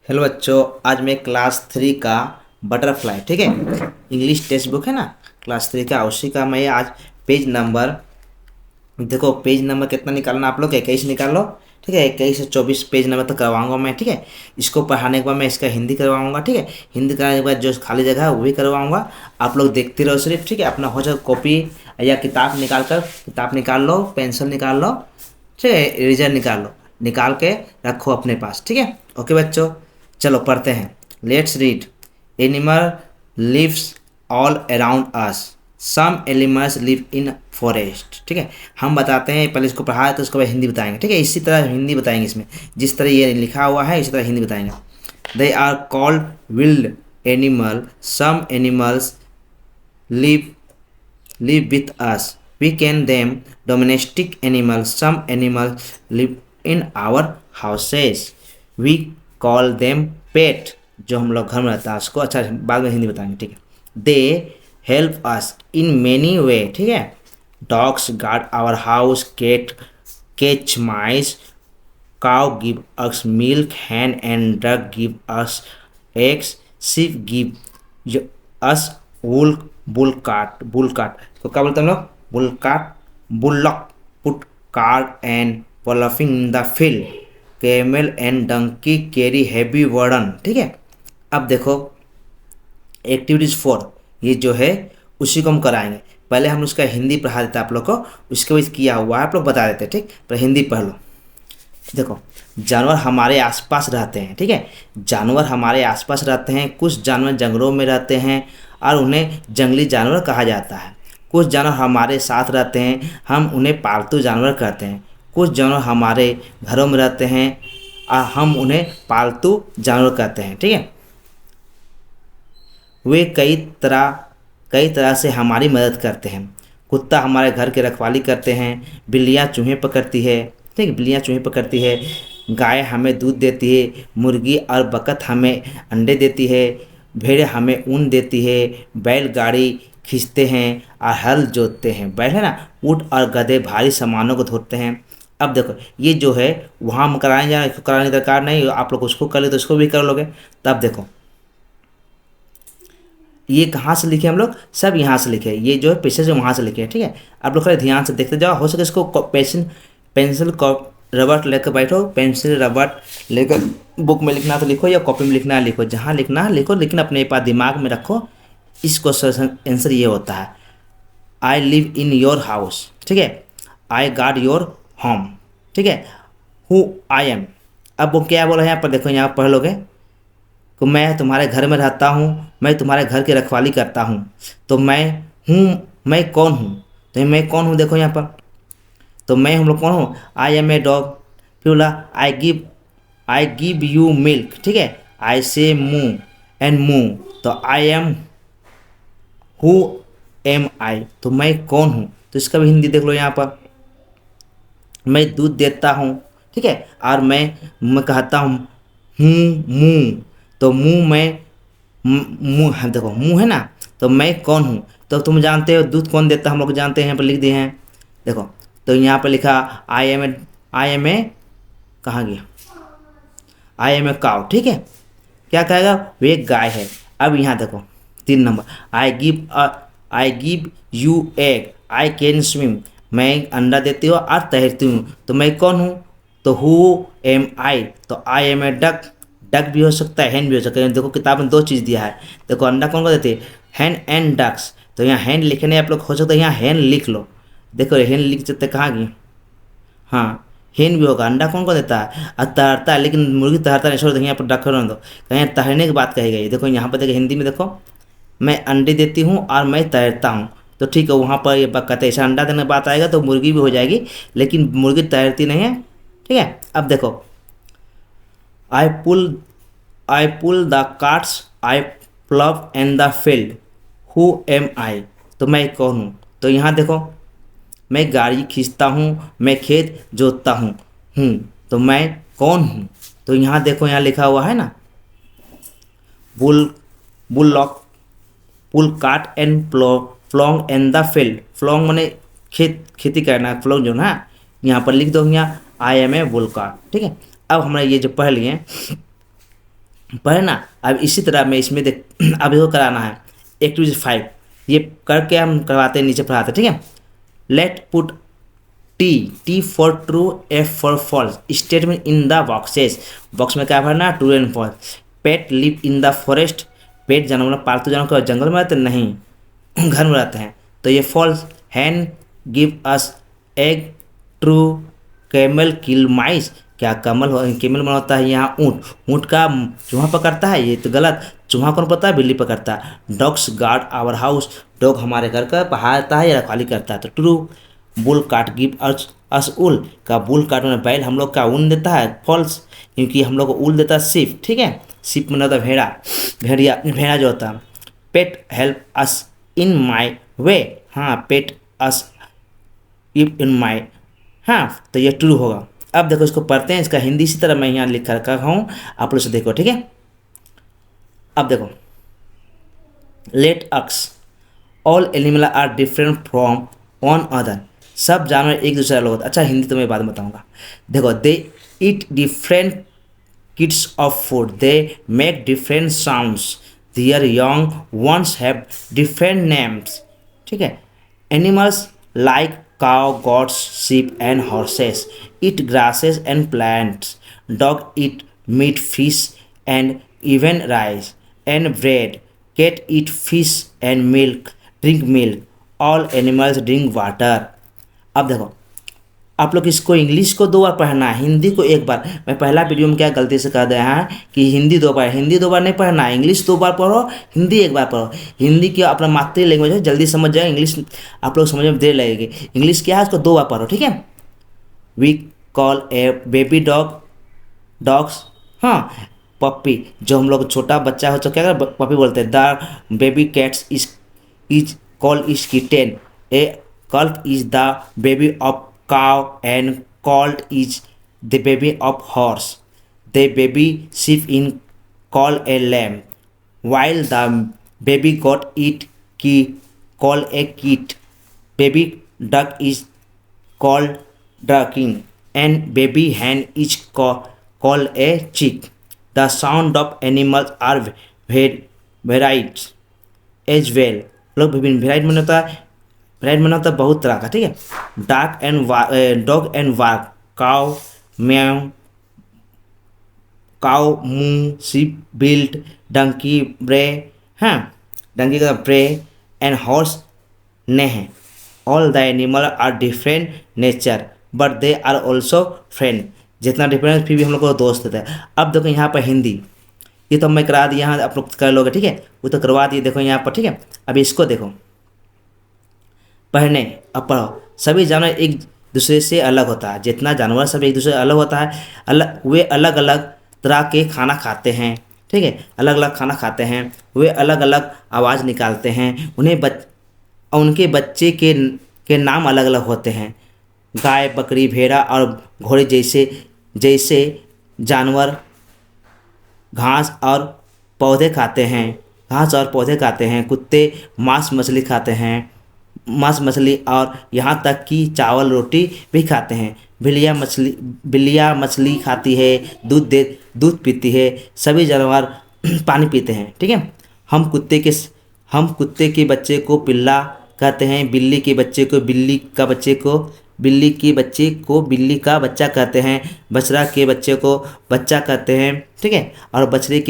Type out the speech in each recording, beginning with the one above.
Hello बच्चों, आज मैं क्लास 3 का बटरफ्लाई, ठीक है, इंग्लिश टेक्स्ट बुक है ना, क्लास 3 का, उसी का मैं आज पेज नंबर, देखो पेज नंबर कितना निकालना आप लोग, 21 निकाल लो। ठीक है, 21 से 24 पेज नंबर तक करवाऊंगा मैं। ठीक है, इसको पढ़ाने के बाद मैं इसका हिंदी करवाऊंगा। ठीक है, हिंदी कराने के बाद जो खाली जगह है वो भी करवाऊंगा। आप लोग देखते रहो सिर्फ। ठीक है, अपना हो जाए कॉपी या किताब निकाल लो, पेंसिल निकाल लो, ठीक है, इरेजर निकाल के रखो अपने पास। ठीक है, ओके बच्चों, चलो पढ़ते हैं। Let's read. Animal lives all around us. Some animals live in forest. ठीक है, हम बताते हैं, पहले इसको पढ़ा है तो उसको बाद हिंदी बताएंगे। ठीक है, इसी तरह हिंदी बताएंगे, इसमें जिस तरह ये लिखा हुआ है इसी तरह हिंदी बताएंगे। They are called wild animal. Some animals live live with us. We can them domestic animals. Some animals live in our houses. We call them pet. जो हम लोग घर में रहता है उसको, अच्छा बाद में हिंदी बताएंगे। ठीक है, they help us in many way. ठीक है, dogs guard our house, cat catch mice, cow give us milk, hen and duck give us eggs, sheep give us wool, bull cart तो क्या बोलते हैं हम लोग, bull cart, bullock put cart and ploughing in the field, camel and donkey carry heavy burden. ठीक है, अब देखो एक्टिविटीज 4 ये जो है उसी को हम कराएंगे। पहले हम उसका हिंदी पढ़ा देते आप लोग को, उसके बाद किया हुआ है आप लोग बता देते। ठीक, पर हिंदी पढ़ लो। देखो, जानवर हमारे आसपास रहते हैं। ठीक है, जानवर हमारे आसपास रहते हैं। कुछ जानवर जंगलों में रहते हैं और उन्हें जंगली जानवर कहा जाता है। कुछ जानवर हमारे साथ रहते हैं, हम उन्हें पालतू जानवर कहते हैं। कुछ जानवर हमारे घरों में रहते हैं और हम उन्हें पालतू जानवर कहते हैं। ठीक है, वे कई तरह से हमारी मदद करते हैं। कुत्ता हमारे घर की रखवाली करते हैं। बिल्लियाँ चूहे पकड़ती है। ठीक है, बिल्लियाँ चूहे पकड़ती है। गाय हमें दूध देती है। मुर्गी और बतख हमें अंडे देती है। भेड़ हमें ऊन देती है। बैलगाड़ी खींचते हैं और हल जोतते हैं। बैल है ना, ऊँट और गधे भारी सामानों को ढोते हैं। अब देखो ये जो है वहाँ हम कराने जाना, इसको कराने की दरकार नहीं, आप लोग उसको कर ले तो उसको भी कर लोगे। तब देखो ये कहाँ से लिखे हम लोग, सब यहाँ से लिखे, ये जो है पीछे से वहाँ से लिखे। ठीक है, आप लोग ध्यान से देखते जाओ, हो सके इसको पेंसिल रबड़ लेकर बैठो, पेंसिल रबड़ लेकर बुक में लिखना तो लिखो या कॉपी में लिखना है लिखो, जहाँ लिखना है लिखो, लेकिन अपने पास दिमाग में रखो। इस क्वेश्चन आंसर ये होता है, I live in your house. ठीक है, आई गार्ड योर होम। ठीक है, हु आई एम। अब वो क्या बोला है यहाँ पर, देखो यहाँ पढ़ लोगे तो मैं तुम्हारे घर में रहता हूँ, मैं तुम्हारे घर की रखवाली करता हूँ। तो मैं हूँ, मैं कौन हूँ, तो मैं कौन हूँ देखो यहाँ पर, तो मैं हम लोग कौन हूँ, आई एम ए डॉग। फिर बोला आई गिव यू मिल्क। ठीक है, आई से मू एंड मू, तो I am who am I, तो मैं कौन हूँ, तो इसका भी हिंदी देख लो यहाँ पर, मैं दूध देता हूँ। ठीक है, और मैं कहता हूँ मुँह, तो मुँह में मुँह, हाँ देखो मुँह है ना, तो मैं कौन हूँ, तो तुम जानते हो दूध कौन देता है, हम लोग जानते हैं, यहाँ पर लिख दिए हैं। देखो तो यहाँ पर लिखा आई एम ए, कहाँ गया, आई एम ए काउ। ठीक है, क्या कहेगा, वो एक गाय है। अब यहाँ देखो 3 number, I give you egg, I can swim, मैं अंडा देती हूँ और तैरती हूँ, तो मैं कौन हूँ, तो हु एम आई, तो I am a duck. Duck भी हो सकता है, हैन भी हो सकता है। देखो किताब में 2 चीज़ दिया है, देखो अंडा कौन को देते हैं, हैन एंड डक्स, तो यहाँ हैन लिखने आप लोग हो सकता है यहाँ हैन लिख लो। देखो हैन लिख सकते, कहाँ गई, हाँ हेन भी होगा। अंडा कौन को देता है, और तैरता है, लेकिन मुर्गी तैरता नहीं, छोड़ दो यहाँ पर डॉक्टर दो, कहीं तैरने की बात कही गई। देखो यहाँ पर देखो हिंदी में देखो, मैं अंडे देती हूँ और मैं तैरता हूँ, तो ठीक है, वहाँ पर ये बात कहते हैं, ऐसा अंडा देने की बात आएगा तो मुर्गी भी हो जाएगी, लेकिन मुर्गी तैरती नहीं है। ठीक है, अब देखो I pull the carts, I plough and the field, who am I, तो मैं कौन हूँ, तो यहाँ देखो मैं गाड़ी खींचता हूँ, मैं खेत जोतता हूँ, तो मैं कौन हूँ, तो यहाँ देखो यहाँ लिखा हुआ है ना, बुल बुलॉक पुल काट एंड फ्लॉन्ग एंड द फील्ड। फ्लॉन्ग मैंने खेती करना, फ्लॉन्ग जो ना यहाँ पर लिख दो, यहाँ आई एम ए बुल काट। ठीक है, अब हमने ये जो पढ़ लिए पढ़े ना। अब इसी तरह मैं इसमें देख अब इसको कराना है एक्टिविटी 5, ये करके हम करवाते हैं, नीचे पढ़ाते हैं, ठीक है। Let put T for true, F for false statement in the boxes. Box में क्या भरना, true and false. Pet live in the forest, pet जानवर पालतू जानवर जंगल में रहते नहीं, घर में रहते हैं, तो ये false. Hen give us egg, true. Camel kill mice, क्या कैमल में होता है यहाँ ऊँट, ऊँट का चूहा पकड़ता है, ये तो गलत। चूहा कौन पता है, बिल्ली पकड़ता है। Dogs guard our house, dog हमारे घर का पहाड़ता है या रखवाली करता है, तो ट्रू। बुल काट गिव अस उल, का बुल काट में बैल हम लोग का ऊन देता है, फॉल्स, क्योंकि हम लोग को उल देता है सिप, ठीक है। सिप में होता है भेड़ा जो होता है। पेट हेल्प अस इन माई वे, हाँ पेट अस इफ इन माई, हाँ तो ये ट्रू होगा। अब देखो इसको पढ़ते हैं, इसका हिंदी इसी तरह मैं यहाँ लिख रखा हूँ, आप लोग से देखो, ठीक है। अब देखो, let us all animal are different from one other, सब जानवर एक दूसरे अलग होता है। अच्छा हिंदी तो मैं बाद में बताऊँगा। देखो, they eat different kinds of food, they make different sounds, their young ones have different names, ठीक है। Animals like cow, goats, sheep and horses eat grasses and plants. Dog eat meat, fish and even rice and bread. Cat eat fish and milk, drink milk. All animals drink water. अब देखो, आप लोग इसको English को 2 बार पढ़ना है, हिंदी को 1 बार। मैं पहला वीडियो में क्या गलती से कह दिया है कि हिंदी 2 बार, हिंदी 2 बार नहीं पढ़ना है, इंग्लिश 2 बार पढ़ो, हिंदी 1 बार पढ़ो। हिंदी की अपना मातृ लैंग्वेज है, जल्दी समझ जाएगा, इंग्लिश आप लोग समझ में देर लगेगी। इंग्लिश क्या है, उसको 2 बार पढ़ो, ठीक है। We call a baby dogs, हाँ पप्पी, जो हम लोग छोटा बच्चा हो तो क्या कर पप्पी बोलते हैं। The baby cats is call is kitten, a कल्क is the baby of cow and colt is the baby of horse. The baby sheep in called a lamb, while the baby goat called a kid. Baby duck is called ducking, and baby hen is called a chick. The sound of animals are varied as well. लोग विभिन्न वेराइट में होता है, वेराइट में होता है बहुत तरह का, ठीक है। डॉग एंड वाक, cow meow, cow moo, sheep bleat, donkey bray, हाँ डंकी का bray, and horse neigh. All the animal are different nature but they are also friend, जितना डिफरेंस फिर भी हम लोग को दोस्त होता है। अब देखो यहाँ पर हिंदी, ये तो मैं करा दिया, यहाँ आप लोग कर लोगे, ठीक है, वो तो करवा दिए, देखो यहाँ पर, ठीक है। अब इसको देखो, पढ़ने, अब पढ़ो। सभी जानवर एक दूसरे से अलग होता है, जितना जानवर सब एक दूसरे से अलग होता है, वे अलग अलग तरह के खाना खाते हैं, ठीक है, अलग अलग खाना खाते हैं, वे अलग अलग आवाज़ निकालते हैं, उनके बच्चे के नाम अलग अलग होते हैं। गाय, बकरी, भेड़ा और घोड़े जैसे जानवर घास और पौधे खाते हैं। कुत्ते मांस मछली और यहाँ तक कि चावल रोटी भी खाते हैं। बिल्लियाँ मछली खाती है, दूध पीती है। सभी जानवर पानी पीते हैं, ठीक है। हम कुत्ते के बच्चे को पिल्ला कहते हैं, बिल्ली के बच्चे को बिल्ली का बच्चा कहते हैं, बछड़ा के बच्चे को बच्चा कहते हैं, ठीक है। और बछड़ी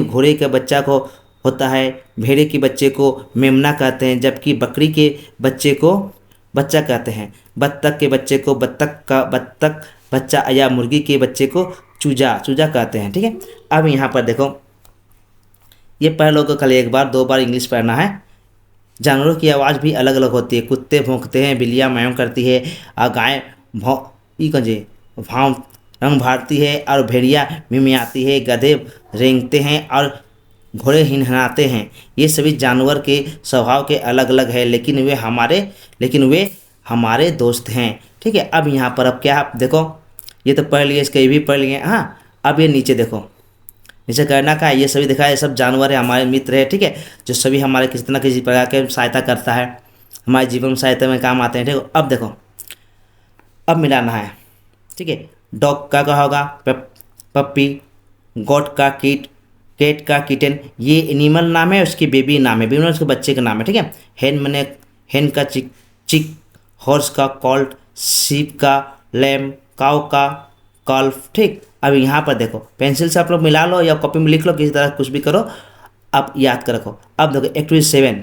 घोड़े के बच्चा को होता है, भेड़े के बच्चे को मेमना कहते हैं, जबकि बकरी के बच्चे को बच्चा कहते हैं। बत्तख के बच्चे को बत्तख बच्चा या मुर्गी के बच्चे को चूजा कहते हैं, ठीक है। अब यहाँ पर देखो, ये पढ़ लो को कल 1 बार 2 बार इंग्लिश पढ़ना है। जानवरों की आवाज़ भी अलग अलग होती है, कुत्ते भौंकते हैं, बिल्लियाँ म्याऊं करती है, और गाय भाव रंग भारती है, और भेड़िया मिमियाती है, गधे रेंगते हैं और घोड़े हिनहनाते हैं। ये सभी जानवर के स्वभाव के अलग अलग है, लेकिन वे हमारे दोस्त हैं, ठीक है। अब यहाँ पर अब क्या आप देखो, ये तो पढ़ लिए, इसके भी पढ़ लिए, हाँ। अब ये नीचे देखो, नीचे करना का ये सभी दिखा, ये सब जानवर है, हमारे मित्र है, ठीक है, जो सभी हमारे किसी न किसी प्रकार के सहायता करता है, हमारे जीवन सहायता में काम आते हैं, ठीक है। अब देखो, अब मिलाना है, ठीक है। डॉग का होगा पप्पी, गॉट का किट, कैट का किटन, ये एनिमल नाम है, उसकी बेबी नाम है, बेबी उसके बच्चे का नाम है, ठीक है। हेन मैंने हेन का चिक चिक, हॉर्स का कॉल्ट, सीप का लैम, काउ का कॉल्फ, ठीक। अब यहाँ पर देखो पेंसिल से आप लोग मिला लो या कॉपी में लिख लो, किसी तरह कुछ भी करो, आप याद कर रखो। अब देखो activity 7,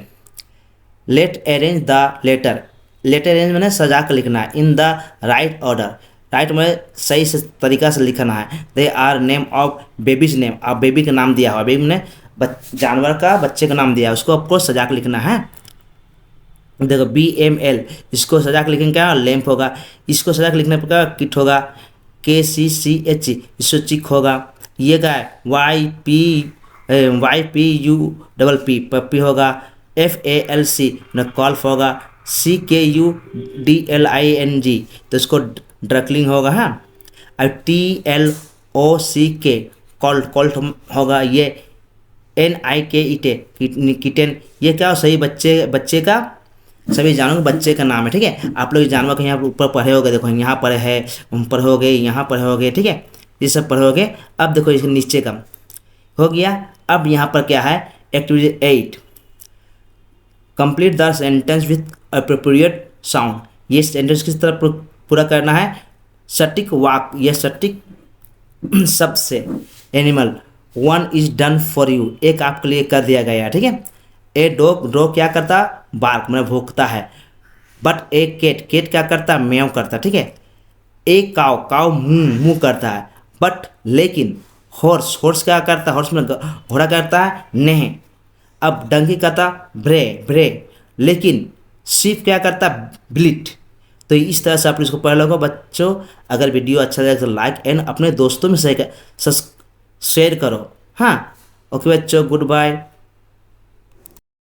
let arrange the letter, letter arrange मैंने सजा कर लिखना है, in the right order, right में सही से तरीका से लिखना है। They are name of babies name, आप बेबी का नाम दिया हुआ, बेबी ने जानवर का बच्चे का नाम दिया है, उसको आपको सजा कर लिखना है। देखो BML, इसको सजा के लिखेंगे क्या, लैम्प होगा। इसको सजा के लिखने पर क्या, किट होगा। KCCH, इसको चिक होगा। ये गाय YPUPP, पप्पी होगा। FALC न कॉल्फ होगा। CKUDLING, तो इसको ड्रकलिंग होगा। हाँ, और TLOCK कॉल्ट, कॉल्ट होगा। ये NIKE किटन, ये क्या हो, सही बच्चे का, सभी जानवर के बच्चे का नाम है, ठीक है। आप लोग जानवर को यहाँ ऊपर पढ़े होगे, देखो यहाँ पर है, पढ़ोगे, यहाँ पर होगे, ठीक है, ये सब पढ़ोगे। अब देखो इसके नीचे का हो गया। अब यहाँ पर क्या है, activity 8, complete the sentence with appropriate sound, ये सेंटेंस किस तरह पूरा करना है, सटीक वाक या सटीक शब्द से। Animal, 1 is done for you, एक आपके लिए कर दिया गया, ठीक है। ए डॉग, डॉग क्या करता, बार्क मैंने भौंकता है। बट ए केट, केट क्या करता, म्याऊं करता, ठीक है। ए काव, काव मुंह करता है। बट लेकिन हॉर्स, हॉर्स क्या करता, हॉर्स में घोड़ा करता है नेह। अब डंकी करता ब्रे ब्रे, लेकिन शीप क्या करता, ब्लिट। तो इस तरह से आप इसको पढ़ लो बच्चों। अगर वीडियो अच्छा लगे तो लाइक एंड अपने दोस्तों में शेयर करो। हाँ, ओके बच्चों, गुड बाय।